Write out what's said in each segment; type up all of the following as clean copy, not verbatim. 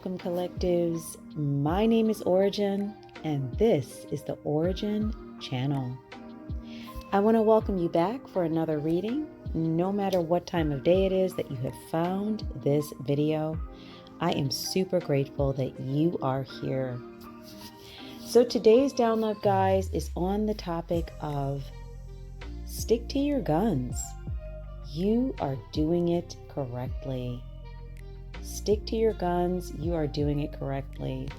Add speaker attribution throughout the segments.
Speaker 1: welcome collectives. My name is Ora-gen, and this is the Ora-gen Channel. I want to welcome you back for another reading. No matter what time of day it is that you have found this video, I am super grateful that you are here. So today's download, guys, is on the topic of stick to your guns. You are doing it correctly. Stick to your guns. You are doing it correctly.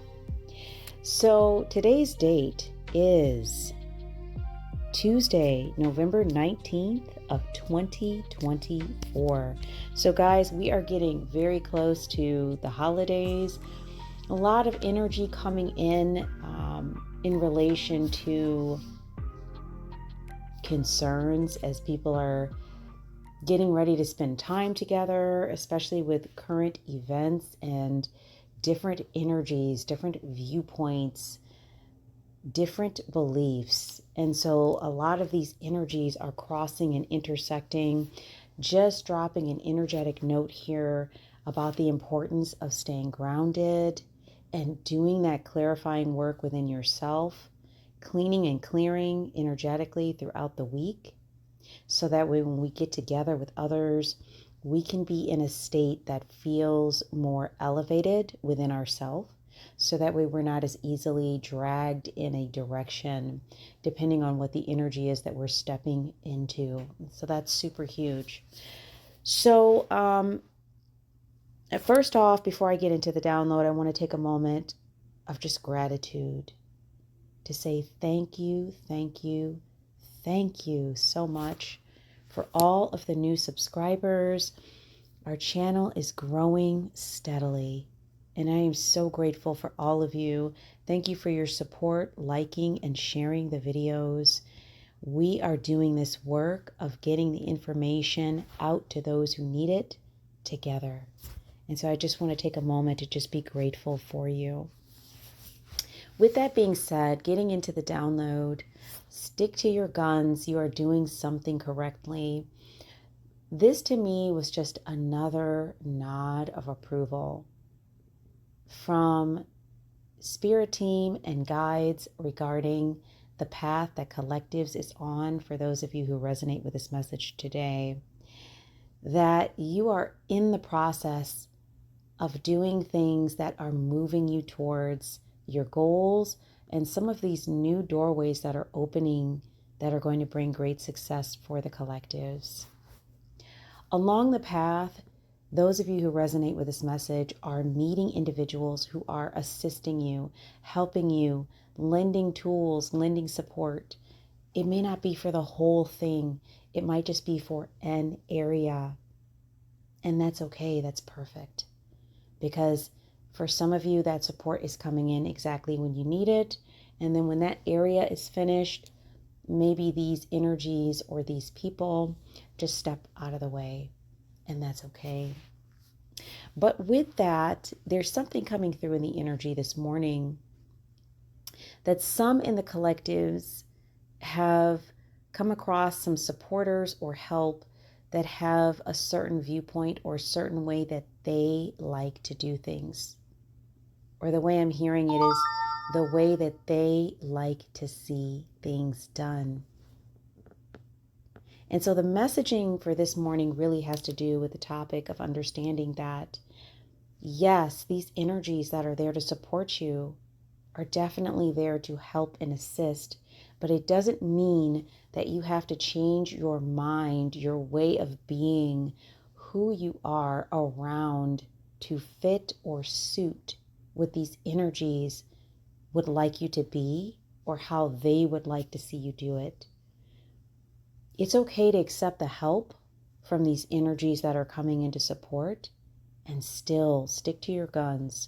Speaker 1: So today's date is Tuesday, November 19th of 2024. So guys, we are getting very close to the holidays. A lot of energy coming in relation to concerns as people are getting ready to spend time together, especially with current events and different energies, different viewpoints, different beliefs. And so a lot of these energies are crossing and intersecting. Just dropping an energetic note here about the importance of staying grounded and doing that clarifying work within yourself, cleaning and clearing energetically throughout the week. So that way when we get together with others, we can be in a state that feels more elevated within ourselves. So that way we're not as easily dragged in a direction, depending on what the energy is that we're stepping into. So that's super huge. So first off, before I get into the download, I want to take a moment of just gratitude to say thank you, thank you, thank you so much for all of the new subscribers. Our channel is growing steadily, and I am so grateful for all of you. Thank you for your support, liking and sharing the videos. We are doing this work of getting the information out to those who need it together. And so I just want to take a moment to just be grateful for you. With that being said, getting into the download, stick to your guns. You are doing something correctly. This to me was just another nod of approval from Spirit Team and guides regarding the path that Collectives is on for those of you who resonate with this message today, that you are in the process of doing things that are moving you towards your goals and some of these new doorways that are opening that are going to bring great success for the collectives. Along the path, those of you who resonate with this message are meeting individuals who are assisting you, helping you, lending tools, lending support. It may not be for the whole thing. It might just be for an area. And that's okay. That's perfect. Because for some of you, that support is coming in exactly when you need it. And then when that area is finished, maybe these energies or these people just step out of the way. And that's okay. But with that, there's something coming through in the energy this morning that some in the collectives have come across some supporters or help that have a certain viewpoint or a certain way that they like to do things. Or the way I'm hearing it is the way that they like to see things done. And so the messaging for this morning really has to do with the topic of understanding that, yes, these energies that are there to support you are definitely there to help and assist, but it doesn't mean that you have to change your mind, your way of being, who you are around to fit or suit what these energies would like you to be or how they would like to see you do it. It's okay to accept the help from these energies that are coming into support and still stick to your guns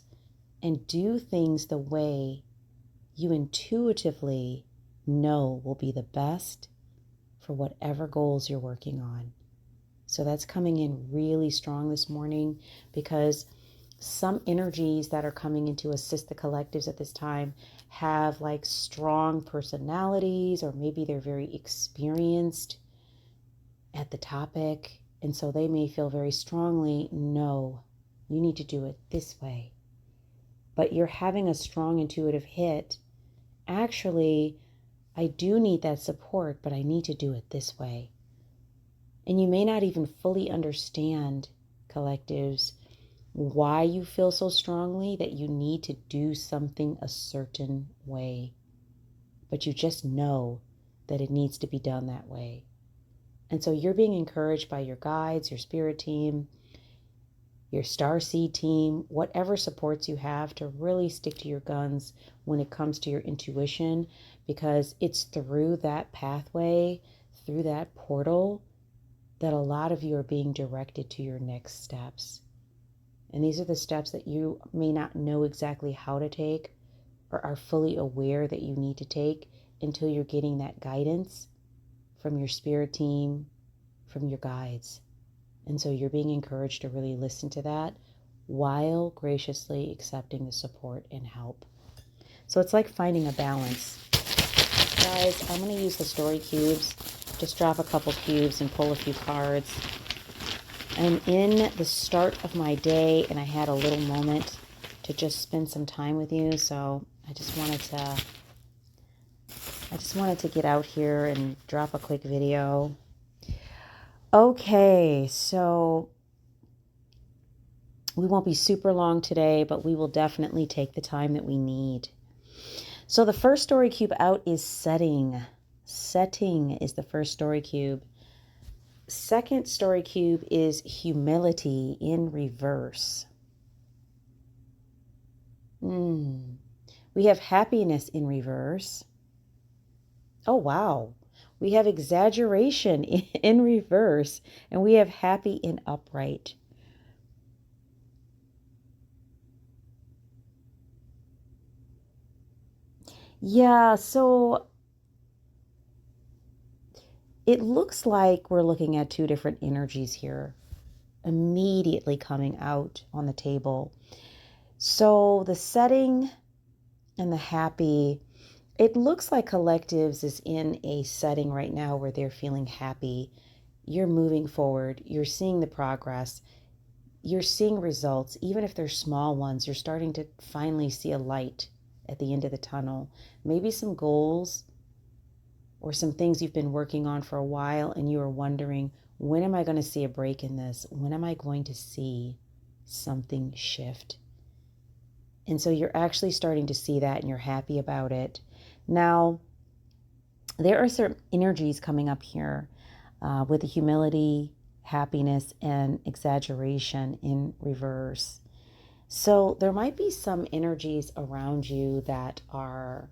Speaker 1: and do things the way you intuitively know will be the best for whatever goals you're working on. So that's coming in really strong this morning because some energies that are coming in to assist the collectives at this time have like strong personalities, or maybe they're very experienced at the topic. And so they may feel very strongly, no, you need to do it this way. but you're having a strong intuitive hit. Actually, I do need that support, but I need to do it this way. And you may not even fully understand, collectives, why you feel so strongly that you need to do something a certain way. But you just know that it needs to be done that way. And so you're being encouraged by your guides, your spirit team, your starseed team, whatever supports you have, to really stick to your guns when it comes to your intuition, because it's through that pathway, through that portal, that a lot of you are being directed to your next steps. And these are the steps that you may not know exactly how to take or are fully aware that you need to take until you're getting that guidance from your spirit team, from your guides. And so you're being encouraged to really listen to that while graciously accepting the support and help. So it's like finding a balance. Guys, I'm going to use the story cubes. Just drop a couple cubes and pull a few cards. I'm in the start of my day, and I had a little moment to just spend some time with you. So I just wanted to get out here and drop a quick video. Okay, so we won't be super long today, but we will definitely take the time that we need. So the first story cube out is setting. Setting is the first story cube. Second story cube is humility in reverse. We have happiness in reverse. Oh, wow. We have exaggeration in reverse, and we have happy in upright. Yeah, so it looks like we're looking at two different energies here immediately coming out on the table. So the setting and the happy, it looks like collectives is in a setting right now where they're feeling happy. You're moving forward. You're seeing the progress. You're seeing results. Even if they're small ones, you're starting to finally see a light at the end of the tunnel. Maybe some goals or some things you've been working on for a while, and you are wondering, when am I going to see a break in this? When am I going to see something shift? And so you're actually starting to see that, and you're happy about it. Now, there are certain energies coming up here with the humility, happiness, and exaggeration in reverse. So there might be some energies around you that are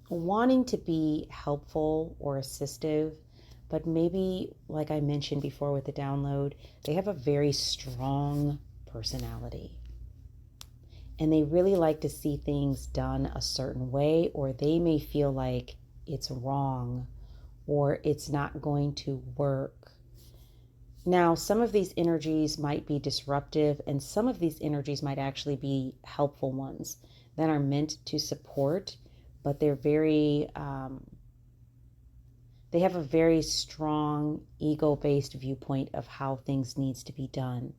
Speaker 1: wanting to be helpful or assistive, but maybe, like I mentioned before with the download, they have a very strong personality. And they really like to see things done a certain way, or they may feel like it's wrong or it's not going to work. Now, some of these energies might be disruptive, and some of these energies might actually be helpful ones that are meant to support, but they're very, they have a very strong ego-based viewpoint of how things needs to be done.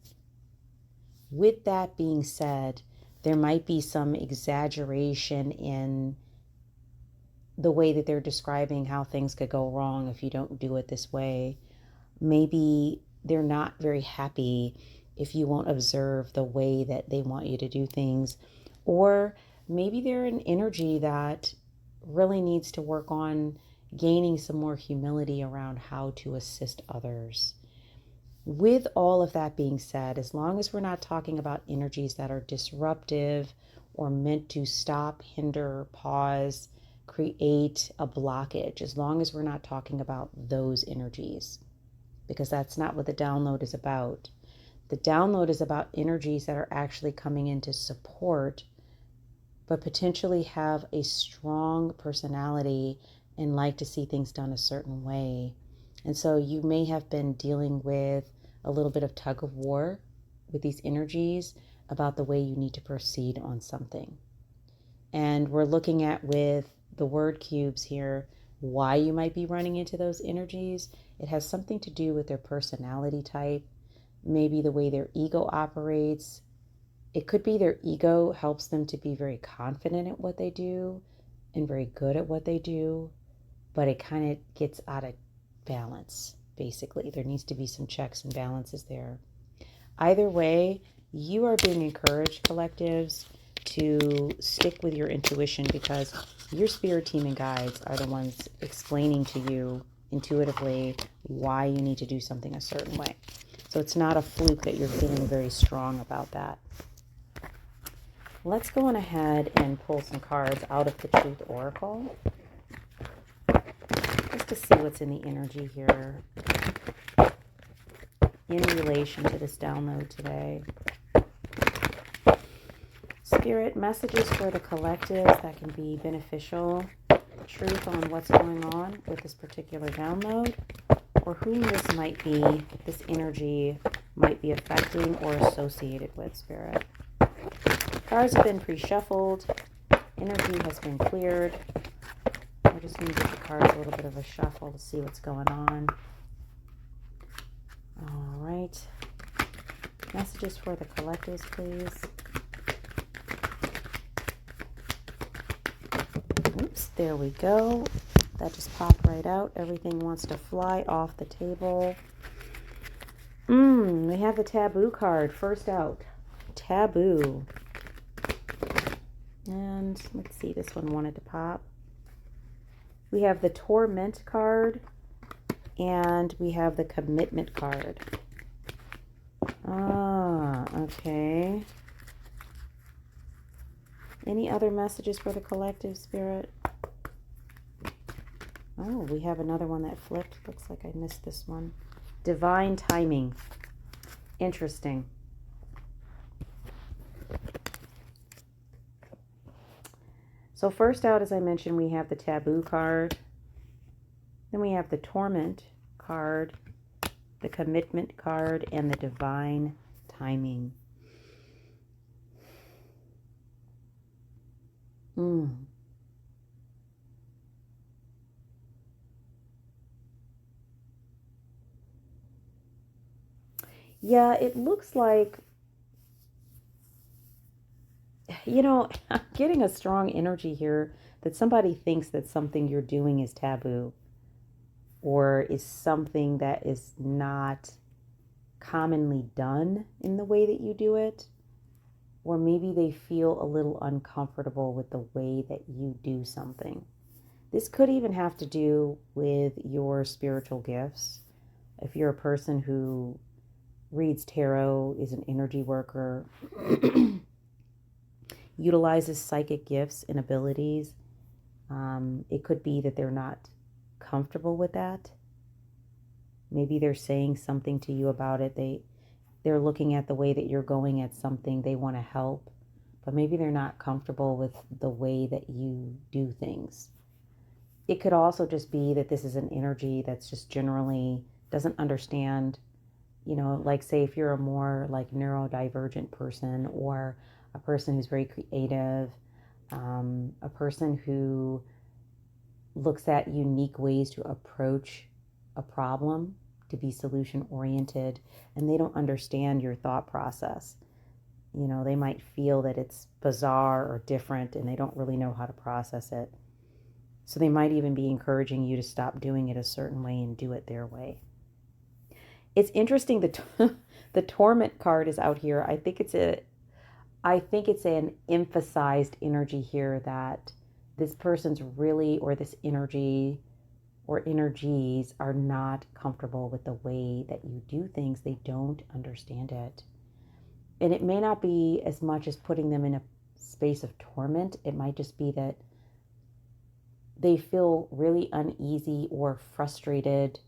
Speaker 1: With that being said, there might be some exaggeration in the way that they're describing how things could go wrong if you don't do it this way. Maybe they're not very happy if you won't observe the way that they want you to do things. Or maybe they're an energy that really needs to work on gaining some more humility around how to assist others. With all of that being said, as long as we're not talking about energies that are disruptive or meant to stop, hinder, pause, create a blockage, as long as we're not talking about those energies, because that's not what the download is about. The download is about energies that are actually coming in to support, but potentially have a strong personality and like to see things done a certain way. And so you may have been dealing with a little bit of tug of war with these energies about the way you need to proceed on something. And we're looking at, with the word cubes here, why you might be running into those energies. It has something to do with their personality type, maybe the way their ego operates, It could be their ego helps them to be very confident at what they do and very good at what they do, but it kind of gets out of balance, basically. There needs to be some checks and balances there. Either way, you are being encouraged, collectives, to stick with your intuition, because your spirit team and guides are the ones explaining to you intuitively why you need to do something a certain way. So it's not a fluke that you're feeling very strong about that. Let's go on ahead and pull some cards out of the Truth Oracle, just to see what's in the energy here in relation to this download today. Spirit, messages for the collectives that can be beneficial, truth on what's going on with this particular download, or whom this might be, this energy might be affecting or associated with, Spirit. Cards have been pre-shuffled. Energy has been cleared. We're just going to give the cards a little bit of a shuffle to see what's going on. All right. Messages for the collectives, please. Oops, there we go. That just popped right out. Everything wants to fly off the table. We have the taboo card first out. Taboo. And let's see, this one wanted to pop. We have the torment card and we have the commitment card. Okay. Any other messages for the collective, Spirit? Oh, we have another one that flipped. Looks like I missed this one. Divine timing. Interesting. So first out, as I mentioned, we have the taboo card. Then we have the torment card, the commitment card, and the divine timing. Yeah, it looks like, I'm getting a strong energy here that somebody thinks that something you're doing is taboo or is something that is not commonly done in the way that you do it. Or maybe they feel a little uncomfortable with the way that you do something. This could even have to do with your spiritual gifts. If you're a person who reads tarot, is an energy worker, utilizes psychic gifts and abilities, it could be that they're not comfortable with that. Maybe they're saying something to you about it. They're looking at the way that you're going at something. They want to help, but maybe they're not comfortable with the way that you do things. It could also just be that this is an energy that's just generally doesn't understand, like say if you're a more like neurodivergent person or a person who's very creative, a person who looks at unique ways to approach a problem, to be solution oriented, and they don't understand your thought process. They might feel that it's bizarre or different and they don't really know how to process it. So they might even be encouraging you to stop doing it a certain way and do it their way. It's interesting that the torment card is out here. I think it's an emphasized energy here that this person's really, or this energy or energies are not comfortable with the way that you do things. They don't understand it. And it may not be as much as putting them in a space of torment. It might just be that they feel really uneasy or frustrated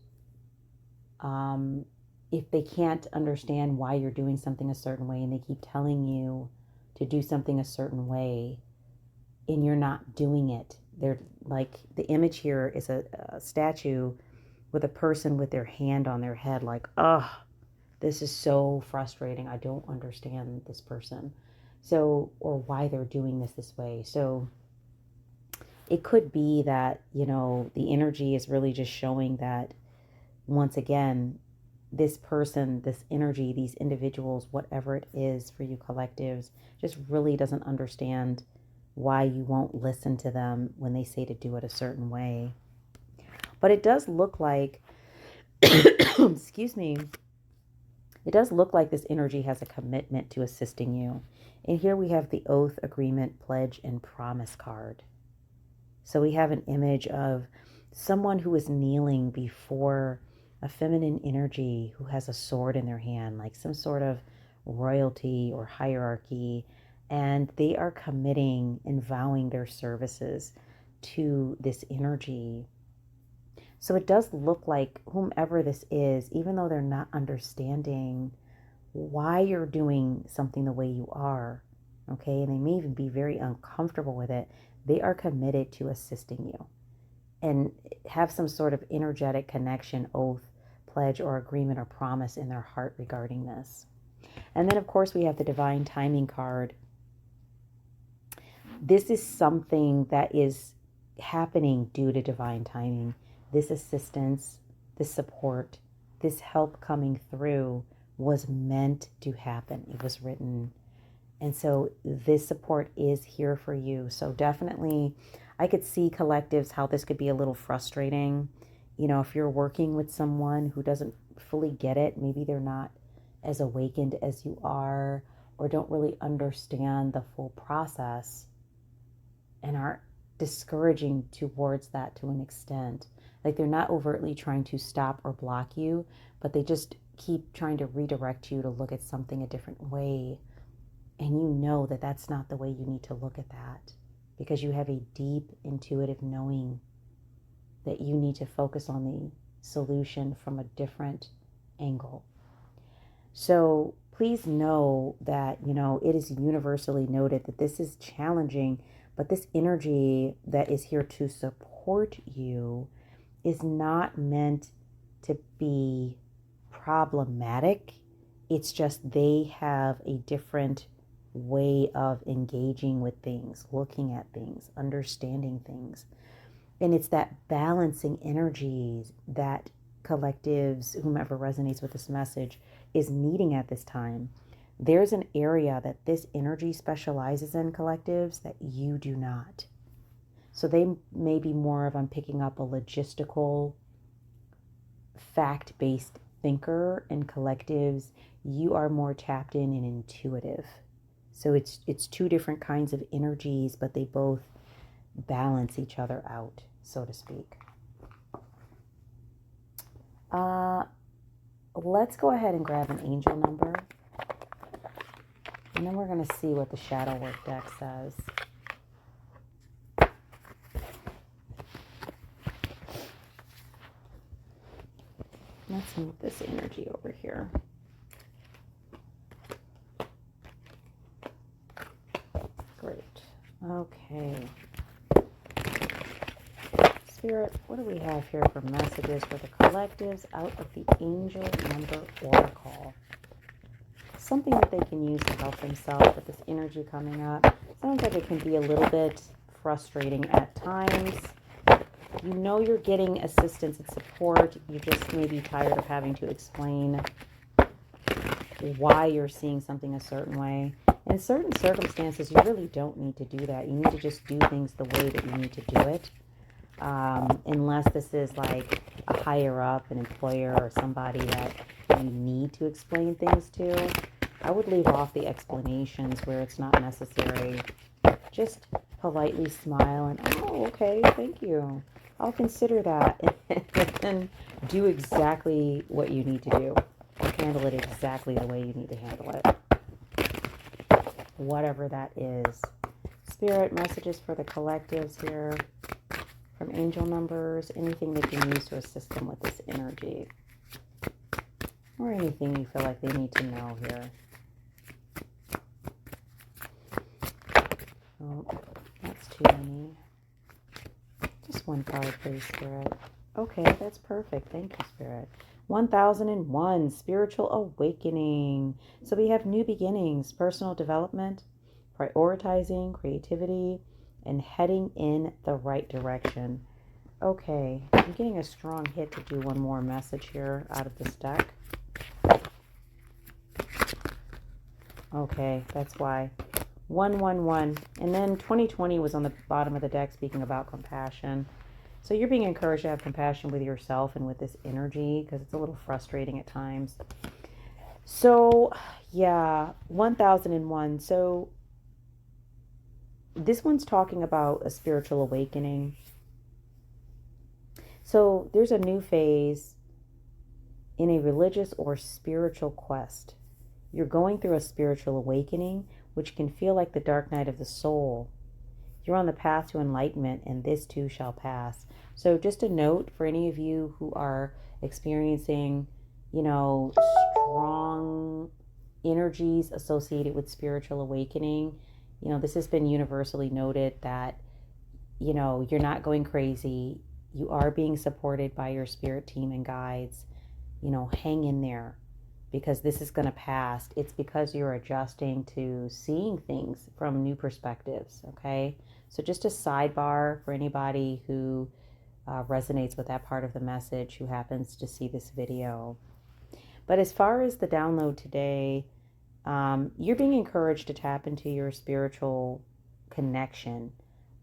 Speaker 1: if they can't understand why you're doing something a certain way and they keep telling you to do something a certain way and you're not doing it. They're like, the image here is a statue with a person with their hand on their head like, this is so frustrating. I don't understand this person. So, or why they're doing this way. So it could be that, the energy is really just showing that once again, this person, this energy, these individuals, whatever it is for you collectives, just really doesn't understand why you won't listen to them when they say to do it a certain way. But it does look like, excuse me, it does look like this energy has a commitment to assisting you. And here we have the oath, agreement, pledge, and promise card. So we have an image of someone who is kneeling before a feminine energy who has a sword in their hand, like some sort of royalty or hierarchy, and they are committing and vowing their services to this energy. So it does look like whomever this is, even though they're not understanding why you're doing something the way you are, okay, and they may even be very uncomfortable with it, they are committed to assisting you and have some sort of energetic connection, oath, pledge, or agreement or promise in their heart regarding this. And then, of course, we have the divine timing card. This is something that is happening due to divine timing. This assistance, this support, this help coming through was meant to happen. It was written. And so this support is here for you. So definitely, I could see collectives how this could be a little frustrating. You know, if you're working with someone who doesn't fully get it, maybe they're not as awakened as you are, or don't really understand the full process and are discouraging towards that to an extent. Like they're not overtly trying to stop or block you, but they just keep trying to redirect you to look at something a different way. And you know that that's not the way you need to look at that, because you have a deep intuitive knowing that you need to focus on the solution from a different angle. So please know that, you know, it is universally noted that this is challenging, but this energy that is here to support you is not meant to be problematic. It's just they have a different way of engaging with things, looking at things, understanding things. And it's that balancing energies that collectives, whomever resonates with this message, is needing at this time. There's an area that this energy specializes in, collectives, that you do not. So they may be more of, I'm picking up, a logistical, fact-based thinker, and collectives, you are more tapped in and intuitive. So it's two different kinds of energies, but they both balance each other out, so to speak. Let's go ahead and grab an angel number. And then we're going to see what the Shadow Work deck says. Let's move this energy over here. Great. Okay. Spirit, what do we have here for messages for the collectives out of the angel number oracle? Something that they can use to help themselves with this energy coming up. Sounds like it can be a little bit frustrating at times. You know you're getting assistance and support. You just may be tired of having to explain why you're seeing something a certain way. In certain circumstances, you really don't need to do that. You need to just do things the way that you need to do it. Unless this is like a higher up, an employer, or somebody that you need to explain things to, I would leave off the explanations where it's not necessary. Just politely smile and, oh, okay, thank you. I'll consider that, and do exactly what you need to do. Handle it exactly the way you need to handle it. Whatever that is. Spirit, messages for the collectives here. From angel numbers, anything they can use to assist them with this energy. Or anything you feel like they need to know here. Oh, that's too many. Just one card, please, Spirit. Okay, that's perfect. Thank you, Spirit. 1001, spiritual awakening. So we have new beginnings, personal development, prioritizing, creativity, and heading in the right direction. Okay, I'm getting a strong hit to do one more message here out of this deck. Okay, that's why. 111. And then 2020 was on the bottom of the deck speaking about compassion. So you're being encouraged to have compassion with yourself and with this energy because it's a little frustrating at times. So, yeah, 1001. So this one's talking about a spiritual awakening. So there's a new phase in a religious or spiritual quest. You're going through a spiritual awakening, which can feel like the dark night of the soul. You're on the path to enlightenment, and this too shall pass. So just a note for any of you who are experiencing, strong energies associated with spiritual awakening. This has been universally noted that, you're not going crazy. You are being supported by your spirit team and guides. Hang in there because this is going to pass. It's because you're adjusting to seeing things from new perspectives, okay? So just a sidebar for anybody who resonates with that part of the message, who happens to see this video. But as far as the download today, you're being encouraged to tap into your spiritual connection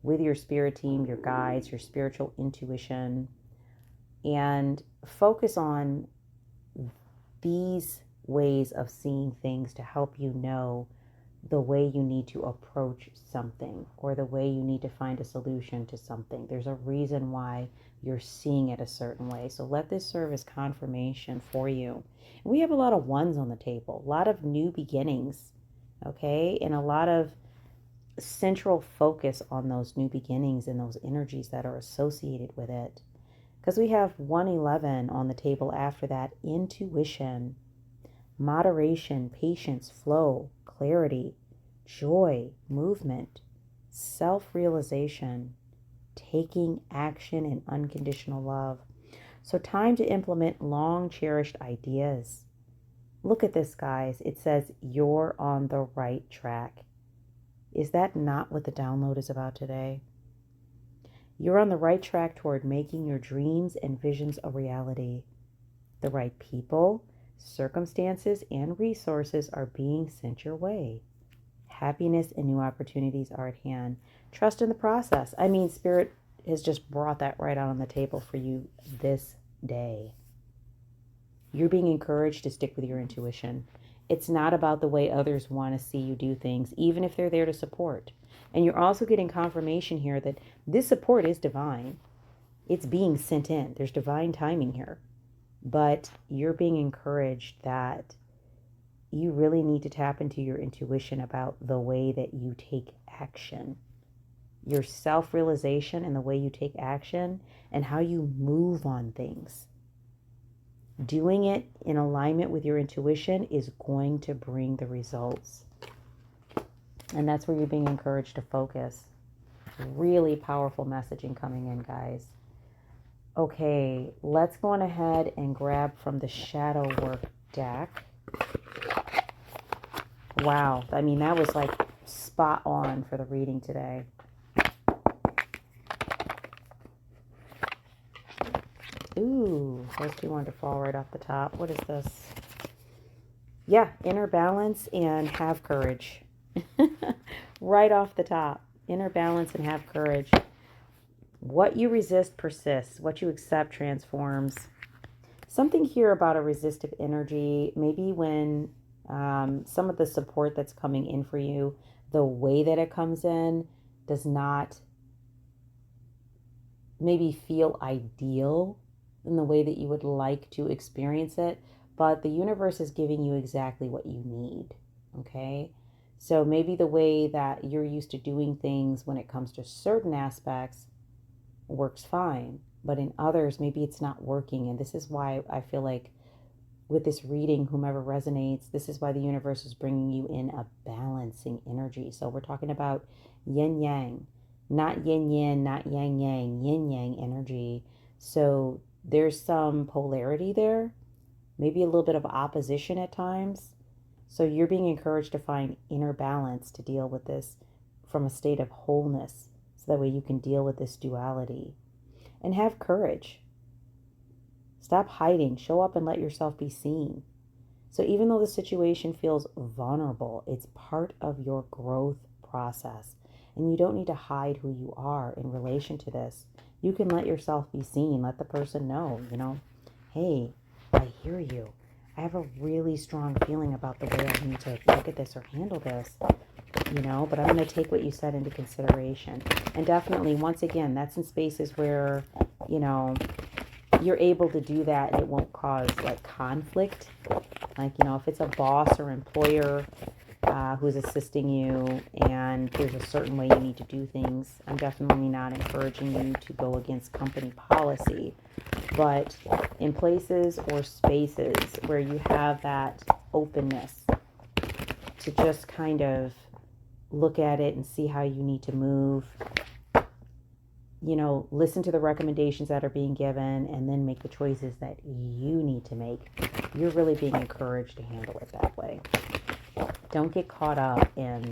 Speaker 1: with your spirit team, your guides, your spiritual intuition, and focus on these ways of seeing things to help you know the way you need to approach something or the way you need to find a solution to something. There's a reason why you're seeing it a certain way. So let this serve as confirmation for you. We have a lot of ones on the table, a lot of new beginnings, okay? And a lot of central focus on those new beginnings and those energies that are associated with it. Because we have 111 on the table after that, intuition, moderation, patience, flow, clarity, joy, movement, self-realization, taking action, and unconditional love. So time to implement long-cherished ideas. Look at this, guys. It says you're on the right track. Is that not what the download is about today? You're on the right track toward making your dreams and visions a reality. The right people, circumstances, and resources are being sent your way. Happiness and new opportunities are at hand. Trust in the process. I mean, Spirit has just brought that right out on the table for you this day. You're being encouraged to stick with your intuition. It's not about the way others want to see you do things, even if they're there to support. And you're also getting confirmation here that this support is divine. It's being sent in. There's divine timing here. But you're being encouraged that you really need to tap into your intuition about the way that you take action. Your self-realization and the way you take action and how you move on things. Doing it in alignment with your intuition is going to bring the results. And that's where you're being encouraged to focus. Really powerful messaging coming in, guys. Okay, let's go on ahead and grab from the Shadow Work deck. Wow, I mean, that was like spot on for the reading today. Ooh, those two wanted to fall right off the top. What is this? Yeah, inner balance and have courage. Right off the top. Inner balance and have courage. What you resist persists. What you accept transforms. Something here about a resistive energy. Maybe when some of the support that's coming in for you, the way that it comes in does not maybe feel ideal in the way that you would like to experience it, but the universe is giving you exactly what you need, okay? So maybe the way that you're used to doing things when it comes to certain aspects works fine, but in others, maybe it's not working. And this is why I feel like with this reading, whomever resonates, this is why the universe is bringing you in a balancing energy. So we're talking about yin yang, not yin yin, not yang yang, yin yang energy. So there's some polarity there, maybe a little bit of opposition at times. So you're being encouraged to find inner balance to deal with this from a state of wholeness, so that way you can deal with this duality. And have courage. Stop hiding. Show up and let yourself be seen. So even though the situation feels vulnerable, it's part of your growth process. And you don't need to hide who you are in relation to this. You can let yourself be seen. Let the person know, hey, I hear you. I have a really strong feeling about the way I need to look at this or handle this, but I'm going to take what you said into consideration. And definitely, once again, that's in spaces where, you're able to do that and it won't cause like conflict. Like, if it's a boss or employer who's assisting you and there's a certain way you need to do things, I'm definitely not encouraging you to go against company policy. But in places or spaces where you have that openness to just kind of look at it and see how you need to move, listen to the recommendations that are being given and then make the choices that you need to make. You're really being encouraged to handle it that way. Don't get caught up in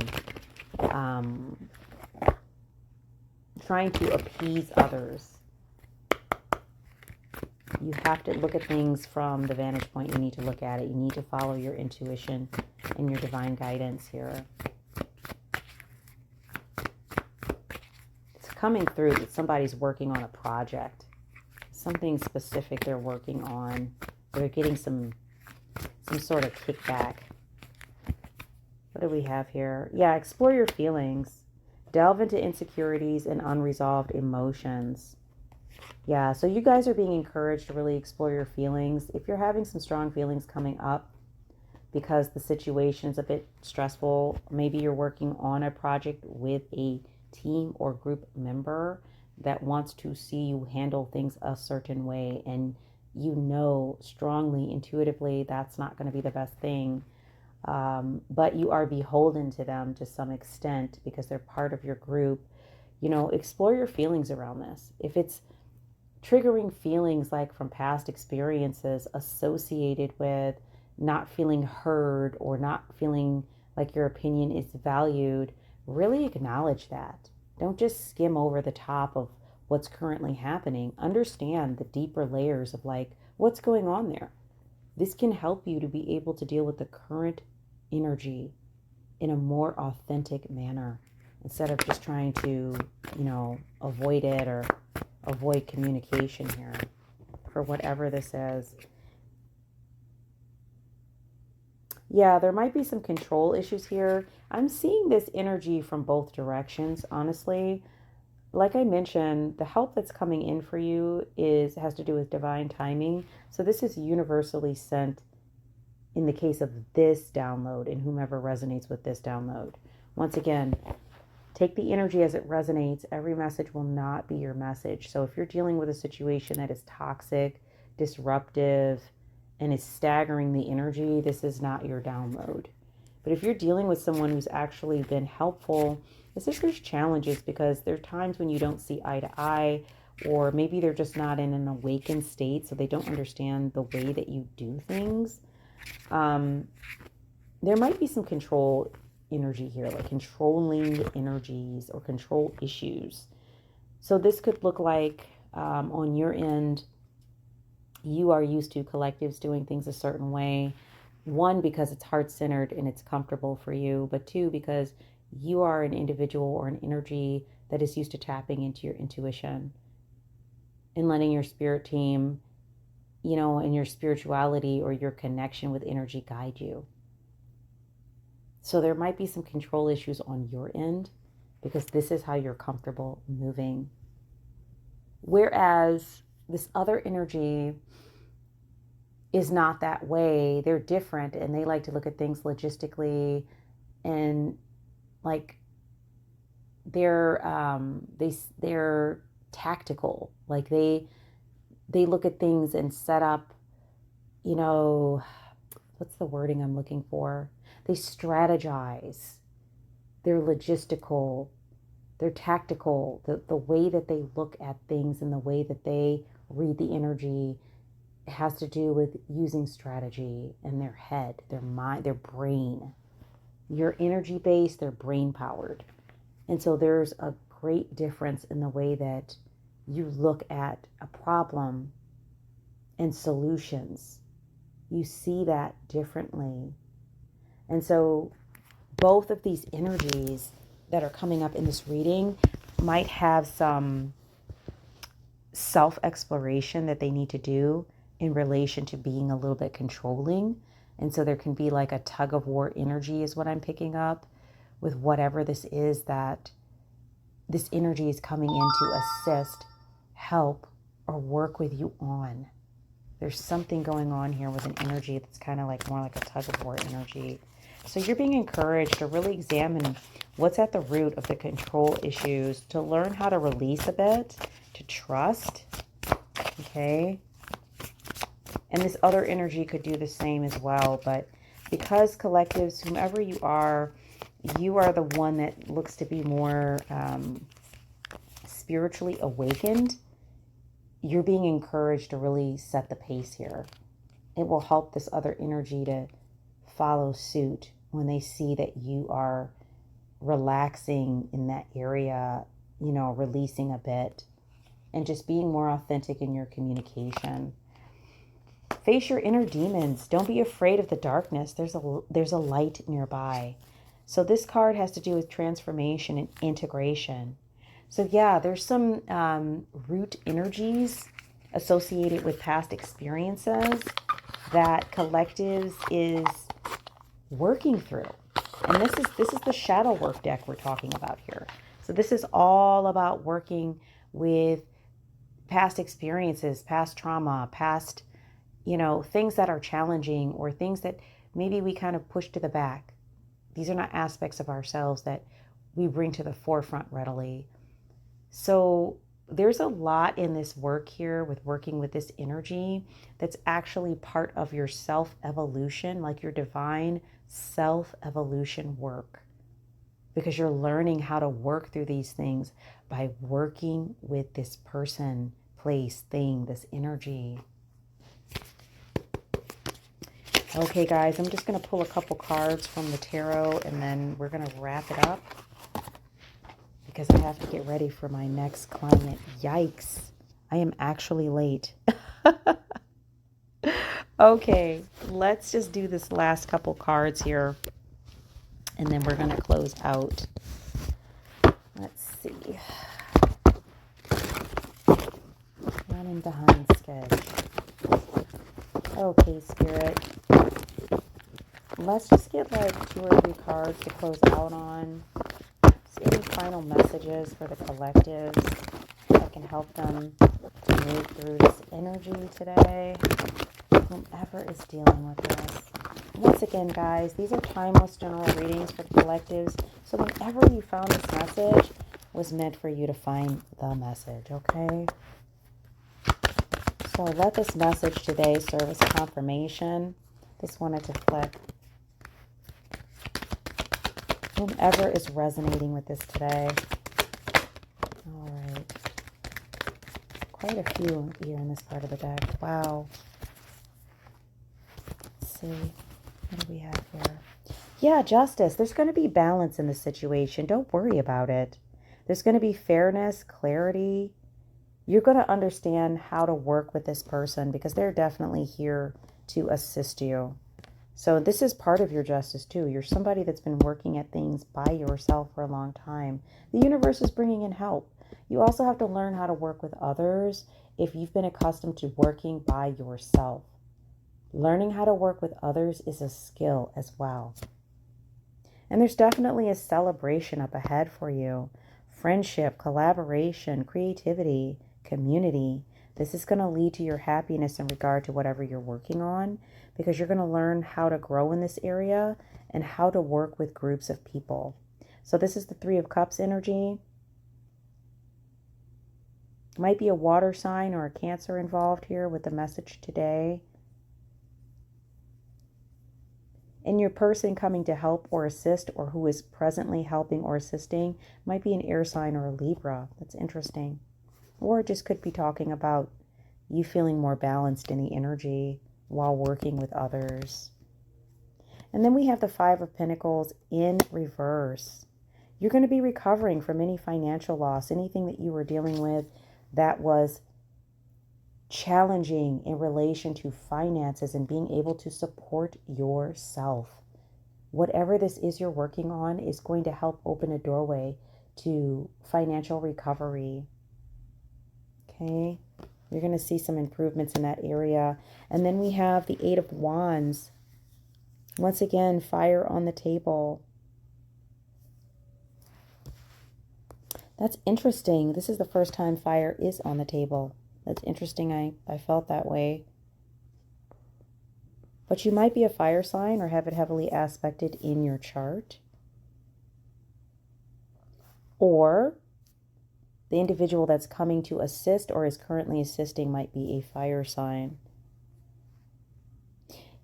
Speaker 1: trying to appease others. You have to look at things from the vantage point you need to look at it. You need to follow your intuition and your divine guidance here. It's coming through that somebody's working on a project. Something specific they're working on. They're getting some sort of kickback. What do we have here? Yeah, explore your feelings. Delve into insecurities and unresolved emotions. Yeah, so you guys are being encouraged to really explore your feelings. If you're having some strong feelings coming up because the situation is a bit stressful, maybe you're working on a project with a team or group member that wants to see you handle things a certain way, and strongly, intuitively, that's not going to be the best thing. But you are beholden to them to some extent because they're part of your group. Explore your feelings around this. If it's triggering feelings like from past experiences associated with not feeling heard or not feeling like your opinion is valued, really acknowledge that. Don't just skim over the top of what's currently happening. Understand the deeper layers of like what's going on there. This can help you to be able to deal with the current energy in a more authentic manner instead of just trying to, avoid it or avoid communication here for whatever this is. Yeah, there might be some control issues here. I'm seeing this energy from both directions, honestly. Like I mentioned, the help that's coming in for you has to do with divine timing. So this is universally sent in the case of this download and whomever resonates with this download. Once again, take the energy as it resonates. Every message will not be your message. So if you're dealing with a situation that is toxic, disruptive, and is staggering the energy, this is not your download. But if you're dealing with someone who's actually been helpful, there's challenges because there are times when you don't see eye to eye, or maybe they're just not in an awakened state, so they don't understand the way that you do things. There might be some control energy here, like controlling energies or control issues. So this could look like on your end, you are used to collectives doing things a certain way. One, because it's heart-centered and it's comfortable for you, but two, because you are an individual or an energy that is used to tapping into your intuition and letting your spirit team, and your spirituality or your connection with energy guide you. So there might be some control issues on your end because this is how you're comfortable moving. Whereas this other energy is not that way. They're different and they like to look at things logistically, and like they're tactical. Like they look at things and set up, what's the wording I'm looking for? They strategize. They're logistical. They're tactical. The way that they look at things and the way that they read the energy has to do with using strategy in their head, their mind, their brain. You're energy based, they're brain powered. And so there's a great difference in the way that you look at a problem and solutions. You see that differently. And so both of these energies that are coming up in this reading might have some self-exploration that they need to do in relation to being a little bit controlling. And so there can be like a tug of war energy is what I'm picking up with whatever this is that this energy is coming in to assist, help, or work with you on. There's something going on here with an energy that's kind of like more like a tug of war energy. So you're being encouraged to really examine what's at the root of the control issues, to learn how to release a bit, to trust, okay? And this other energy could do the same as well, but because collectives, whomever you are the one that looks to be more spiritually awakened. You're being encouraged to really set the pace here. It will help this other energy to follow suit when they see that you are relaxing in that area, you know, releasing a bit and just being more authentic in your communication. Face your inner demons. Don't be afraid of the darkness. There's a light nearby. So this card has to do with transformation and integration. So yeah, there's some root energies associated with past experiences that collectives is working through. And this is the shadow work deck we're talking about here. So this is all about working with past experiences, past trauma, past, you know, things that are challenging or things that maybe we kind of push to the back. These are not aspects of ourselves that we bring to the forefront readily. So there's a lot in this work here with working with this energy that's actually part of your self-evolution, like your divine self-evolution work, because you're learning how to work through these things by working with this person, place, thing, this energy. Okay, guys, I'm just going to pull a couple cards from the tarot and then we're going to wrap it up because I have to get ready for my next client. Yikes. I am actually late. Okay, let's just do this last couple cards here and then we're going to close out. Let's see. Running behind schedule. Okay, Spirit. Let's just get like 2 or 3 cards to close out on. Any final messages for the collectives that can help them to move through this energy today, whomever is dealing with this. Once again, guys, these are timeless general readings for the collectives. So whenever you found this message, it was meant for you to find the message, okay? So let this message today serve as confirmation. Just wanted to flick. Whomever is resonating with this today. All right. Quite a few here in this part of the deck. Wow. Let's see. What do we have here? Yeah, justice. There's going to be balance in the situation. Don't worry about it. There's going to be fairness, clarity. You're going to understand how to work with this person because they're definitely here to assist you. So this is part of your justice too. You're somebody that's been working at things by yourself for a long time. The universe is bringing in help. You also have to learn how to work with others if you've been accustomed to working by yourself. Learning how to work with others is a skill as well. And there's definitely a celebration up ahead for you. Friendship, collaboration, creativity, community. This is going to lead to your happiness in regard to whatever you're working on, because you're going to learn how to grow in this area and how to work with groups of people. So this is the 3 of Cups energy. Might be a water sign or a Cancer involved here with the message today. And your person coming to help or assist, or who is presently helping or assisting, might be an air sign or a Libra. That's interesting. Or it just could be talking about you feeling more balanced in the energy while working with others. And then we have the 5 of Pentacles in reverse. You're going to be recovering from any financial loss, anything that you were dealing with that was challenging in relation to finances and being able to support yourself. Whatever this is you're working on is going to help open a doorway to financial recovery. Okay, you're going to see some improvements in that area. And then we have the Eight of Wands. Once again, fire on the table. That's interesting. This is the first time fire is on the table. That's interesting. I felt that way. But you might be a fire sign or have it heavily aspected in your chart. Or the individual that's coming to assist or is currently assisting might be a fire sign.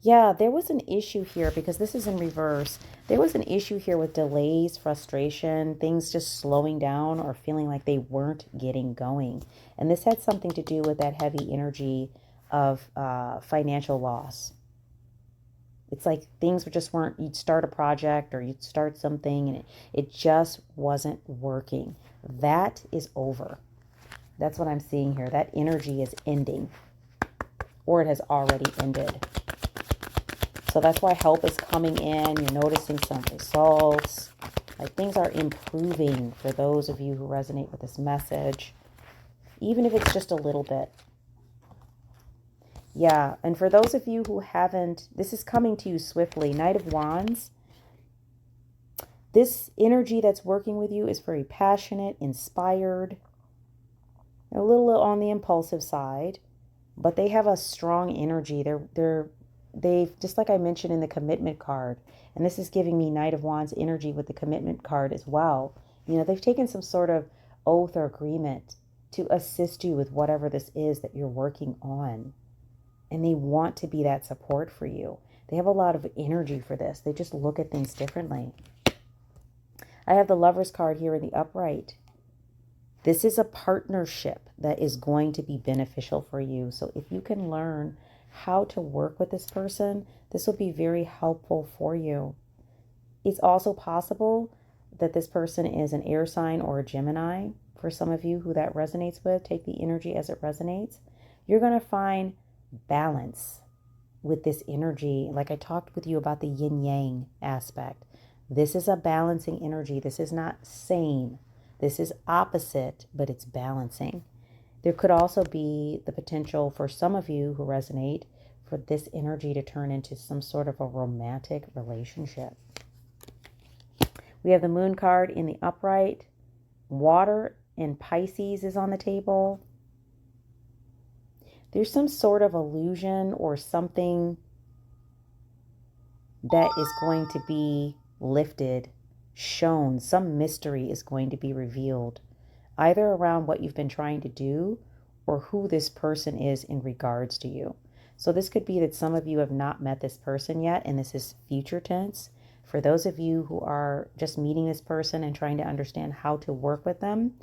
Speaker 1: Yeah, there was an issue here because this is in reverse. There was an issue here with delays, frustration, things just slowing down or feeling like they weren't getting going. And this had something to do with that heavy energy of financial loss. It's like things just weren't, you'd start a project or you'd start something and it just wasn't working. That is over. That's what I'm seeing here. That energy is ending, or it has already ended. So that's why help is coming in. You're noticing some results. Like things are improving for those of you who resonate with this message, even if it's just a little bit. Yeah, and for those of you who haven't, this is coming to you swiftly. Knight of Wands. This energy that's working with you is very passionate, inspired, a little on the impulsive side, but they have a strong energy. They've, just like I mentioned in the commitment card, and this is giving me Knight of Wands energy with the commitment card as well. You know, they've taken some sort of oath or agreement to assist you with whatever this is that you're working on. And they want to be that support for you. They have a lot of energy for this. They just look at things differently. I have the Lover's card here in the upright. This is a partnership that is going to be beneficial for you. So if you can learn how to work with this person, this will be very helpful for you. It's also possible that this person is an air sign or a Gemini. For some of you who that resonates with, take the energy as it resonates. You're going to find balance with this energy. Like I talked with you about the yin yang aspect. This is a balancing energy. This is not same. This is opposite, but it's balancing. There could also be the potential for some of you who resonate for this energy to turn into some sort of a romantic relationship. We have the Moon card in the upright. Water and Pisces is on the table. There's some sort of illusion or something that is going to be lifted, shown. Some mystery is going to be revealed, either around what you've been trying to do or who this person is in regards to you. So this could be that some of you have not met this person yet, and this is future tense. For those of you who are just meeting this person and trying to understand how to work with them,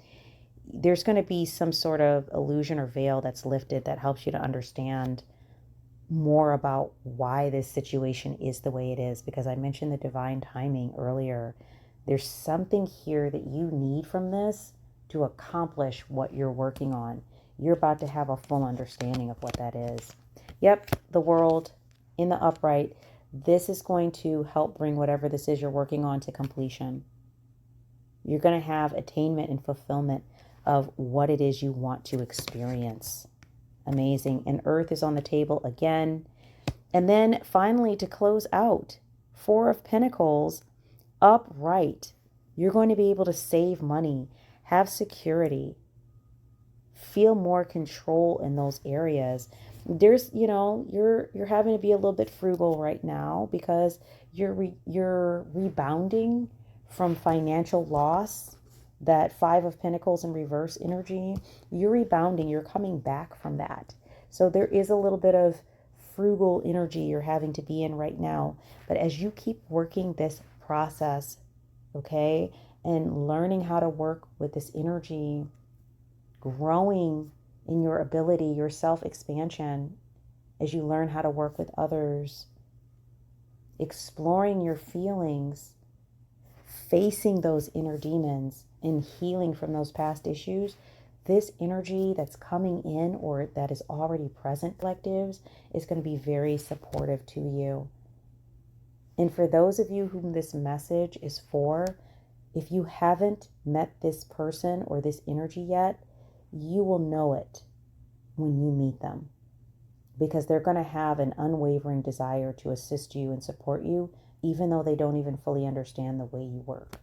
Speaker 1: there's going to be some sort of illusion or veil that's lifted that helps you to understand more about why this situation is the way it is. Because I mentioned the divine timing earlier. There's something here that you need from this to accomplish what you're working on. You're about to have a full understanding of what that is. Yep, the World in the upright. This is going to help bring whatever this is you're working on to completion. You're going to have attainment and fulfillment of what it is you want to experience. Amazing. And Earth is on the table again. And then finally, to close out, Four of Pentacles upright. You're going to be able to save money, have security, feel more control in those areas. There's, you know, you're having to be a little bit frugal right now because you're rebounding from financial loss. That Five of Pentacles in reverse energy, you're rebounding, you're coming back from that. So there is a little bit of frugal energy you're having to be in right now. But as you keep working this process, okay, and learning how to work with this energy, growing in your ability, your self-expansion, as you learn how to work with others, exploring your feelings, facing those inner demons, and healing from those past issues, this energy that's coming in or that is already present, collectives, is going to be very supportive to you. And for those of you whom this message is for, if you haven't met this person or this energy yet, you will know it when you meet them, because they're going to have an unwavering desire to assist you and support you, even though they don't even fully understand the way you work.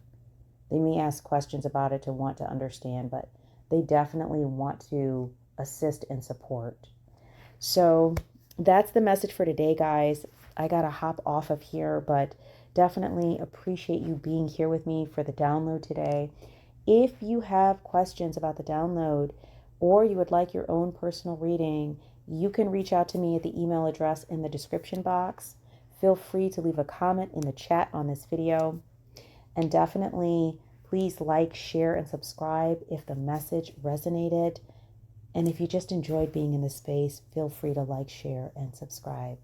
Speaker 1: They may ask questions about it to want to understand, but they definitely want to assist and support. So that's the message for today, guys. I got to hop off of here, but definitely appreciate you being here with me for the download today. If you have questions about the download or you would like your own personal reading, you can reach out to me at the email address in the description box. Feel free to leave a comment in the chat on this video. And definitely please like, share, and subscribe if the message resonated. And if you just enjoyed being in this space, feel free to like, share, and subscribe.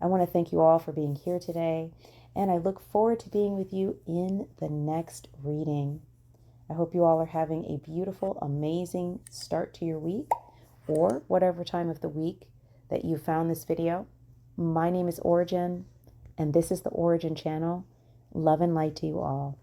Speaker 1: I want to thank you all for being here today, and I look forward to being with you in the next reading. I hope you all are having a beautiful, amazing start to your week, or whatever time of the week that you found this video. My name is Ora-gen, and this is the Ora-gen Channel. Love and light to you all.